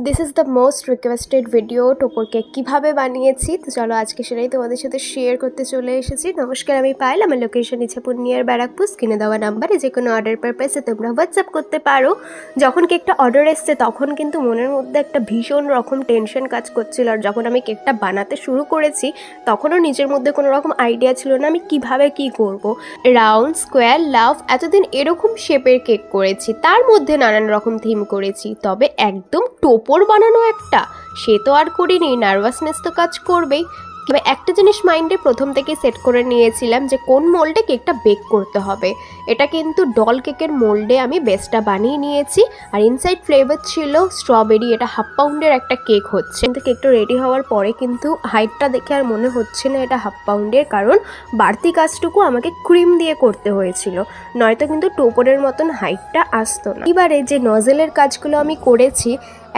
This is the most requested video টোপর cake কীভাবে বানিয়েছি। তো চলো আজকে সেটাই তোমাদের সাথে শেয়ার করতে চলে এসেছি। নমস্কার, আমি পায়েল। আমার লোকেশন ইচ্ছাপুর নিয়ার ব্যারাকপুর। স্ক্রিনে দেওয়া নাম্বারে যে কোনো অর্ডার পারপাসে তোমরা হোয়াটসঅ্যাপ করতে পারো। যখন কেকটা অর্ডার এসছে তখন কিন্তু মনের মধ্যে একটা ভীষণ রকম টেনশন কাজ করছিল। আর যখন আমি কেকটা বানাতে শুরু করেছি তখনও নিজের মধ্যে কোনো রকম আইডিয়া ছিল না আমি কিভাবে কি করব। রাউন্ড, স্কোয়ার, লাভ এতদিন এরকম শেপের কেক করেছি, তার মধ্যে নানান রকম থিম করেছি, তবে একদম টোপর বানানো একটা সে তো আর করিনি। নার্ভাসনেস তো কাজ করবেই। তবে একটা জিনিস মাইন্ডে প্রথম থেকে সেট করে নিয়েছিলাম যে কোন মোল্ডে কেকটা বেক করতে হবে। এটা কিন্তু ডল কেকের মোল্ডে আমি বেসটা বানিয়ে নিয়েছি। আর ইনসাইড ফ্লেভার ছিল স্ট্রবেরি। এটা 1/2 পাউন্ডের একটা কেক হচ্ছে। কিন্তু কেকটা রেডি হওয়ার পরে কিন্তু হাইটটা দেখে আর মনে হচ্ছে না এটা 1/2 পাউন্ডের, কারণ বাড়তি কাজটুকু আমাকে ক্রিম দিয়ে করতে হয়েছিল, নয়তো কিন্তু টোপরের মতন হাইটটা আসতো না। এবারে যে নজেলের কাজগুলো আমি করেছি,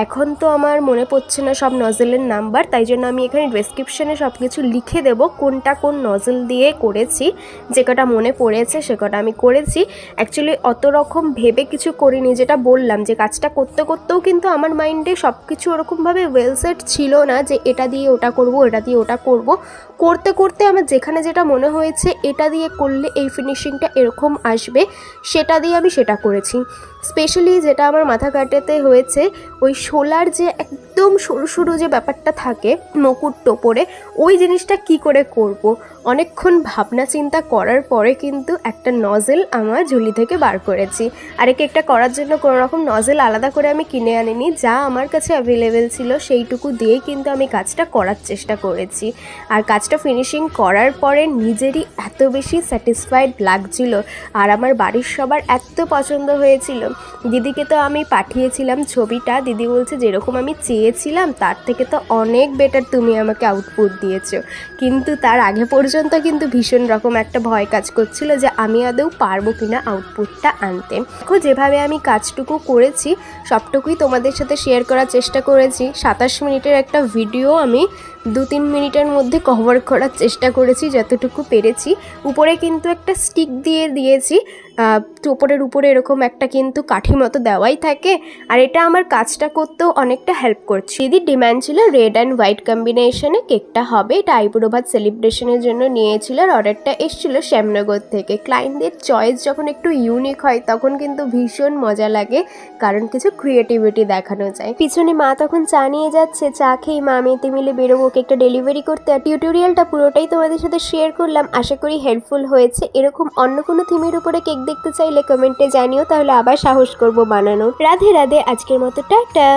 এখন তো আমার মনে পড়ছে না সব নজেলের নাম্বার, তাই জন্য আমি এখানে ডেসক্রিপশানে সব কিছু লিখে দেবো কোনটা কোন নজেল দিয়ে করেছি। যে কটা মনে পড়েছে সে কটা আমি করেছি। অ্যাকচুয়ালি অত রকম ভেবে কিছু করিনি, যেটা বললাম যে কাজটা করতে করতেও কিন্তু আমার মাইন্ডে সব কিছু ওরকমভাবে ওয়েল সেট ছিল না যে এটা দিয়ে ওটা করব, এটা দিয়ে ওটা করব। করতে করতে আমার যেখানে যেটা মনে হয়েছে এটা দিয়ে করলে এই ফিনিশিংটা এরকম আসবে, সেটা দিয়ে আমি সেটা করেছি। স্পেশালি যেটা আমার মাথা কাটাতে হয়েছে, ওই শোলার যে একদম সরু সরু যে ব্যাপারটা থাকে মুকুট টোপরে, ওই জিনিসটা কি করে করব। অনেকক্ষণ ভাবনা চিন্তা করার পরে কিন্তু একটা নজেল আমার ঝুলি থেকে বার করেছি। আর এই কেকটা করার জন্য কোনো রকম নজেল আলাদা করে আমি কিনে আনিনি, যা আমার কাছে অ্যাভেলেবেল ছিল সেইটুকু দিয়েই কিন্তু আমি কাজটা করার চেষ্টা করেছি। আর কাজটা ফিনিশিং করার পরে নিজেরই এত বেশি স্যাটিসফাইড লাগছিল, আর আমার বাড়ির সবার এত পছন্দ হয়েছিল। দিদিকে তো আমি পাঠিয়েছিলাম ছবিটা, দিদি বলছে যেরকম আমি চেয়েছিলাম তার থেকে তো অনেক বেটার তুমি আমাকে আউটপুট দিয়েছো। কিন্তু তার আগে পর্যন্ত কিন্তু ভীষণ রকম একটা ভয় কাজ করছিল যে আমি আদৌ পারবো কিনা আউটপুটটা আনতে। দেখো যেভাবে আমি কাজটুকু করেছি সবটুকুই তোমাদের সাথে শেয়ার করার চেষ্টা করেছি। 27 মিনিটের একটা ভিডিও আমি 2-3 মিনিটের মধ্যে কভার করার চেষ্টা করেছি যতটুকু পেরেছি। উপরে কিন্তু একটা স্টিক দিয়ে দিয়েছি, টোপরের উপরে এরকম একটা কিন্তু কাঠি মতো দেওয়াই থাকে। আর এটা আমার কাজটা করতেও অনেকটা হেল্প করছে। দিদির ডিমান্ড ছিল রেড অ্যান্ড হোয়াইট কম্বিনেশনে কেকটা হবে, এটা আইবুড়ো ভাত সেলিব্রেশনের জন্য নিয়েছিল। আর অর্ডারটা এসেছিলো শ্যামনগর থেকে। ক্লায়েন্টদের চয়েস যখন একটু ইউনিক হয় তখন কিন্তু ভীষণ মজা লাগে, কারণ কিছু ক্রিয়েটিভিটি দেখানো যায়। পিছনে মা তখন চা নিয়ে যাচ্ছে, চা খেয়ে মা মেয়েতে মিলে বেরোবো কেকটা ডেলিভারি করতে। আর টিউটোরিয়ালটা পুরোটাই তোমাদের সাথে শেয়ার করলাম, আশা করি হেল্পফুল হয়েছে। এরকম অন্য কোনো থিমের উপরে কেক দেখতে চাইলে কমেন্টে জানিও, তাহলে আবার সাহস করব বানানো। রাধে রাধে, আজকের মতো টাটা।